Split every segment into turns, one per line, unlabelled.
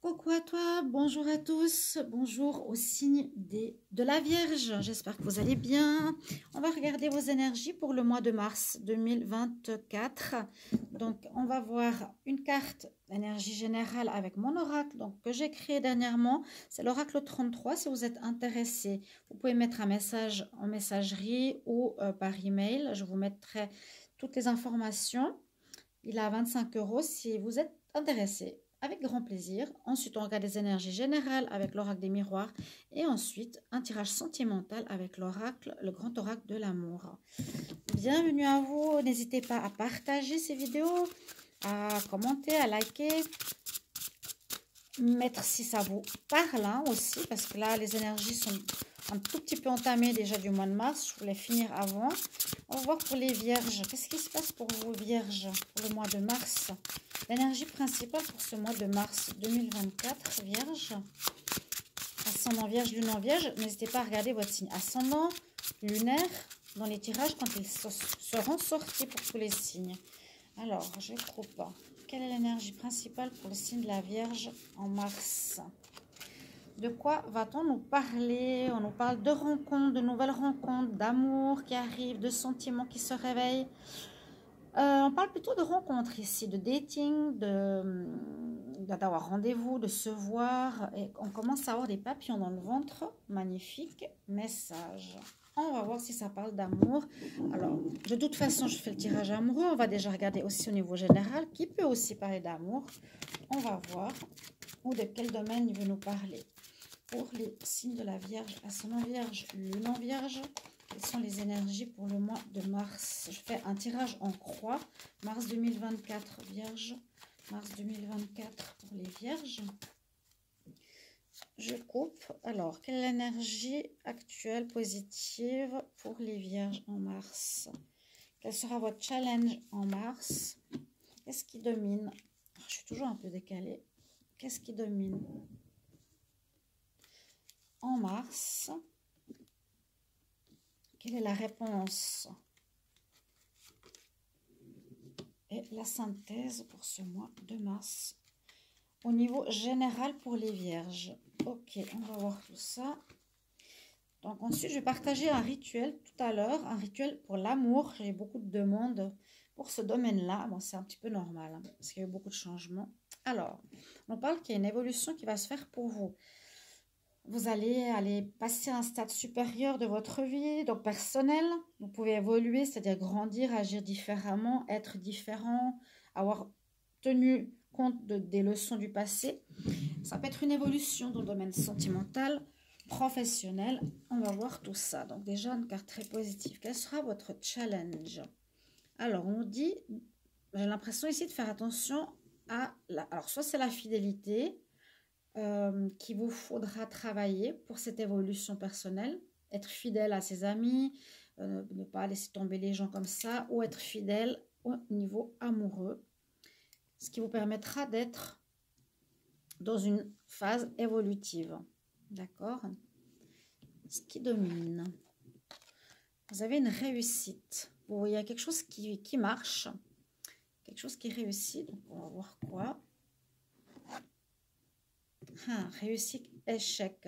Coucou à toi, bonjour à tous, bonjour au signe de la Vierge, j'espère que vous allez bien. On va regarder vos énergies pour le mois de mars 2024. Donc on va voir une carte énergie générale avec mon oracle que j'ai créé dernièrement. C'est l'oracle 33. Si vous êtes intéressé, vous pouvez mettre un message en messagerie ou par email. Je vous mettrai toutes les informations. Il a 25 € si vous êtes intéressé. Avec grand plaisir. Ensuite, on regarde les énergies générales avec l'oracle des miroirs. Et ensuite, un tirage sentimental avec l'oracle, le grand oracle de l'amour. Bienvenue à vous. N'hésitez pas à partager ces vidéos, à commenter, à liker. Mettre si ça vous parle aussi. Parce que là, les énergies sont un tout petit peu entamées déjà du mois de mars. Je voulais finir avant. On va voir pour les vierges. Qu'est-ce qui se passe pour vous, vierges, pour le mois de mars? L'énergie principale pour ce mois de mars 2024, vierge. Ascendant vierge, lune en vierge. N'hésitez pas à regarder votre signe ascendant, lunaire, dans les tirages quand ils seront sortis pour tous les signes. Alors, je groupe. Quelle est l'énergie principale pour le signe de la Vierge en mars? De quoi va-t-on nous parler? On nous parle de rencontres, de nouvelles rencontres, d'amour qui arrive, de sentiments qui se réveillent. On parle plutôt de rencontres ici, de dating, d'avoir rendez-vous, de se voir. Et on commence à avoir des papillons dans le ventre. Magnifique message. On va voir si ça parle d'amour. Alors, de toute façon, je fais le tirage amoureux. On va déjà regarder aussi au niveau général, qui peut aussi parler d'amour. On va voir ou de quel domaine il veut nous parler. Pour les signes de la Vierge, ascendant Vierge, lune en Vierge, quelles sont les énergies pour le mois de mars? Je fais un tirage en croix. Mars 2024, Vierge. Mars 2024 pour les Vierges. Je coupe. Alors, quelle est l'énergie actuelle positive pour les Vierges en mars? Quel sera votre challenge en mars? Qu'est-ce qui domine? Je suis toujours un peu décalée. Qu'est-ce qui domine en mars? Quelle est la réponse et la synthèse pour ce mois de mars au niveau général pour les Vierges? Ok, on va voir tout ça. Donc ensuite, je vais partager un rituel tout à l'heure, un rituel pour l'amour. J'ai beaucoup de demandes pour ce domaine-là. Bon, c'est un petit peu normal, parce qu'il y a eu beaucoup de changements. Alors, on parle qu'il y a une évolution qui va se faire pour vous. Vous allez passer à un stade supérieur de votre vie, donc personnel. Vous pouvez évoluer, c'est-à-dire grandir, agir différemment, être différent, avoir tenu compte des leçons du passé. Ça peut être une évolution dans le domaine sentimental, professionnel. On va voir tout ça. Donc déjà, une carte très positive. Quel sera votre challenge? Alors, on dit, j'ai l'impression ici de faire attention à alors, soit c'est la fidélité, qu'il vous faudra travailler pour cette évolution personnelle, être fidèle à ses amis, ne pas laisser tomber les gens comme ça, ou être fidèle au niveau amoureux, ce qui vous permettra d'être dans une phase évolutive. D'accord? Ce qui domine. Vous avez une réussite. Vous voyez quelque chose qui marche, quelque chose qui réussit. Donc, on va voir quoi. Réussite, échec.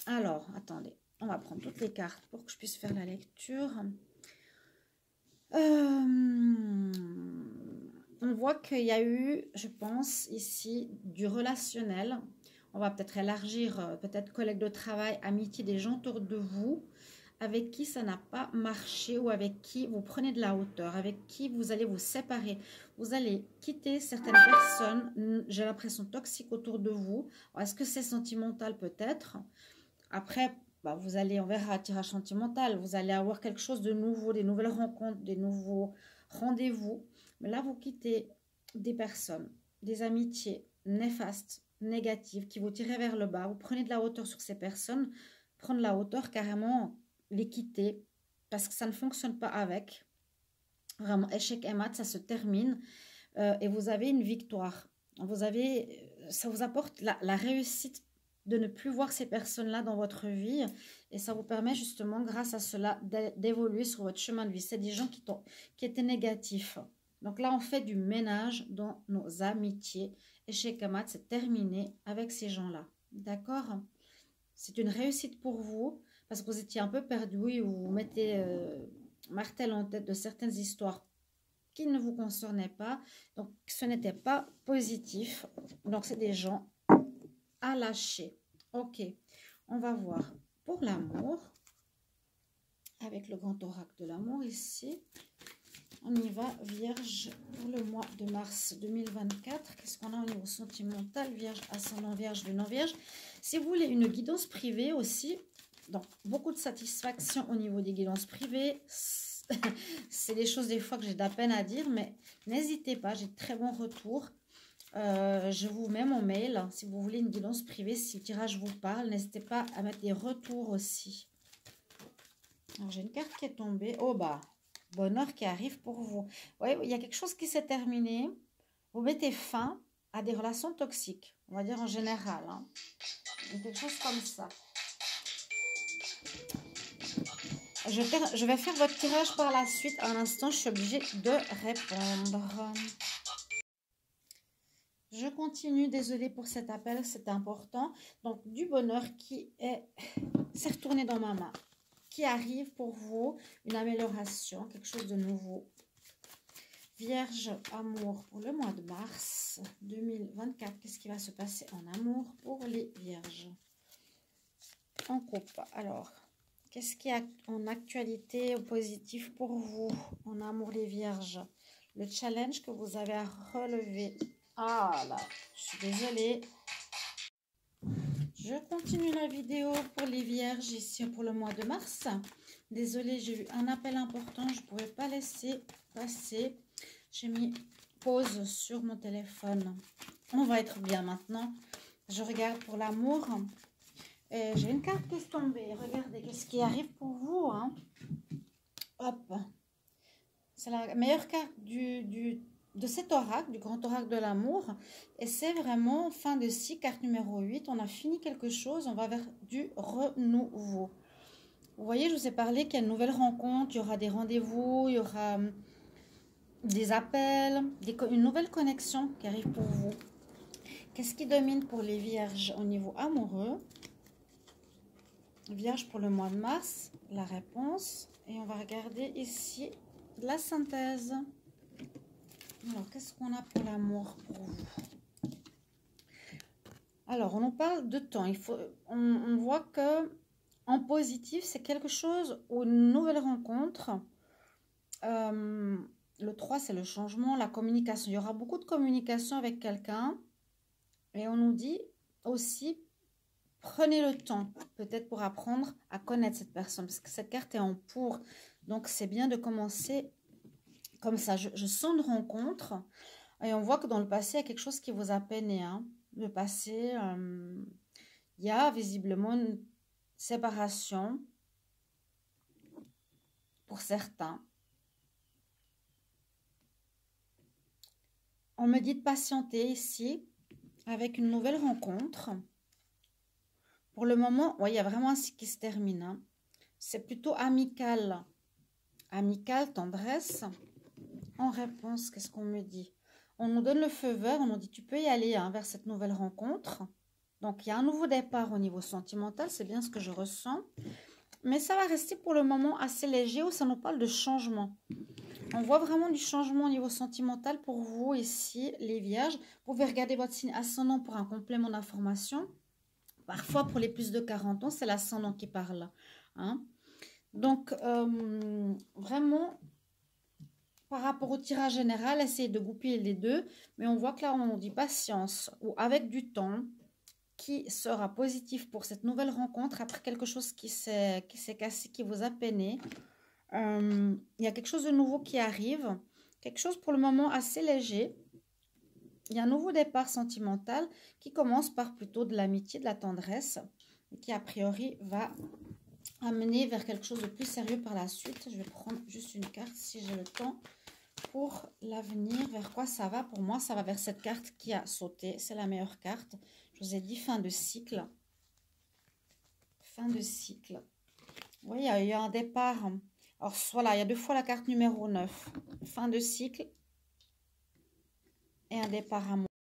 Alors, attendez, on va prendre toutes les cartes pour que je puisse faire la lecture. On voit qu'il y a eu, je pense, ici, du relationnel. On va peut-être élargir, peut-être collègues de travail, amitié, des gens autour de vous, avec qui ça n'a pas marché ou avec qui vous prenez de la hauteur, avec qui vous allez vous séparer. Vous allez quitter certaines personnes, j'ai l'impression toxiques autour de vous. Est-ce que c'est sentimental peut-être? Après, vous allez, on verra un tirage sentimental, vous allez avoir quelque chose de nouveau, des nouvelles rencontres, des nouveaux rendez-vous. Mais là, vous quittez des personnes, des amitiés néfastes, négatives, qui vous tirent vers le bas. Vous prenez de la hauteur sur ces personnes, prendre la hauteur carrément, les quitter parce que ça ne fonctionne pas avec. Vraiment, échec et mat, ça se termine et vous avez une victoire. Ça vous apporte la réussite de ne plus voir ces personnes-là dans votre vie et ça vous permet justement, grâce à cela, d'évoluer sur votre chemin de vie. C'est des gens qui étaient négatifs. Donc là, on fait du ménage dans nos amitiés. Et chez Kamat, c'est terminé avec ces gens-là. D'accord? C'est une réussite pour vous parce que vous étiez un peu perdu. Oui, vous mettez martel en tête de certaines histoires qui ne vous concernaient pas. Donc, ce n'était pas positif. Donc, c'est des gens à lâcher. Ok, on va voir pour l'amour. Avec le grand oracle de l'amour ici. On y va, Vierge, pour le mois de mars 2024. Qu'est-ce qu'on a au niveau sentimental? Vierge, ascendant Vierge, Lune en Vierge. Si vous voulez une guidance privée aussi, donc beaucoup de satisfaction au niveau des guidances privées. C'est des choses des fois que j'ai de la peine à dire, mais n'hésitez pas, j'ai de très bons retours. Je vous mets mon mail. Si vous voulez une guidance privée, si le tirage vous parle, n'hésitez pas à mettre des retours aussi. Alors, j'ai une carte qui est tombée. Oh, bah, bonheur qui arrive pour vous. Vous voyez, il y a quelque chose qui s'est terminé. Vous mettez fin à des relations toxiques. On va dire en général. Hein. Il y a quelque chose comme ça. Je vais faire votre tirage par la suite. À l'instant, je suis obligée de répondre. Je continue. Désolée pour cet appel. C'est important. Donc, du bonheur qui s'est retourné dans ma main. Qui arrive pour vous, une amélioration, quelque chose de nouveau. Vierge, amour pour le mois de mars 2024. Qu'est-ce qui va se passer en amour pour les vierges? En couple, alors, qu'est-ce qui est en actualité positif pour vous en amour les vierges? Le challenge que vous avez à relever. Ah là, je suis désolée. Je continue la vidéo pour les vierges ici pour le mois de mars. Désolée, j'ai eu un appel important, je ne pouvais pas laisser passer. J'ai mis pause sur mon téléphone. On va être bien maintenant. Je regarde pour l'amour. J'ai une carte qui est tombée. Regardez, qu'est-ce qui arrive pour vous. Hein? Hop. C'est la meilleure carte de cet oracle, du grand oracle de l'amour. Et c'est vraiment fin de cycle, carte numéro 8. On a fini quelque chose, on va vers du renouveau. Vous voyez, je vous ai parlé qu'il y a une nouvelle rencontre, il y aura des rendez-vous, il y aura des appels, une nouvelle connexion qui arrive pour vous. Qu'est-ce qui domine pour les vierges au niveau amoureux? Vierge pour le mois de mars, la réponse. Et on va regarder ici la synthèse. Alors, qu'est-ce qu'on a pour l'amour pour vous? Alors, on nous parle de temps. On voit que en positif, c'est quelque chose ou une nouvelle rencontre. Le 3, c'est le changement, la communication. Il y aura beaucoup de communication avec quelqu'un. Et on nous dit aussi, prenez le temps, peut-être pour apprendre à connaître cette personne. Parce que cette carte est en pour. Donc, c'est bien de commencer comme ça. Je sens une rencontre. Et on voit que dans le passé, il y a quelque chose qui vous a peiné. Hein. Le passé, il y a visiblement une séparation pour certains. On me dit de patienter ici avec une nouvelle rencontre. Pour le moment, ouais, il y a vraiment un cycle qui se termine. Hein. C'est plutôt amical. Amical, tendresse. En réponse, qu'est-ce qu'on me dit? On nous donne le feu vert, on nous dit tu peux y aller hein, vers cette nouvelle rencontre. Donc, il y a un nouveau départ au niveau sentimental, c'est bien ce que je ressens. Mais ça va rester pour le moment assez léger où ça nous parle de changement. On voit vraiment du changement au niveau sentimental pour vous ici, les vierges. Vous pouvez regarder votre signe ascendant pour un complément d'information. Parfois, pour les plus de 40 ans, c'est l'ascendant qui parle. Hein. Donc, vraiment, par rapport au tirage général, essayez de goupiller les deux. Mais on voit que là, on dit patience ou avec du temps qui sera positif pour cette nouvelle rencontre après quelque chose qui s'est cassé, qui vous a peiné. Il y a quelque chose de nouveau qui arrive, quelque chose pour le moment assez léger. Il y a un nouveau départ sentimental qui commence par plutôt de l'amitié, de la tendresse, et qui a priori va amener vers quelque chose de plus sérieux par la suite. Je vais prendre juste une carte si j'ai le temps pour l'avenir. Vers quoi ça va? Pour moi, ça va vers cette carte qui a sauté. C'est la meilleure carte. Je vous ai dit fin de cycle. Fin de cycle. Oui, il y a un départ. Alors voilà, il y a deux fois la carte numéro 9. Fin de cycle et un départ amoureux.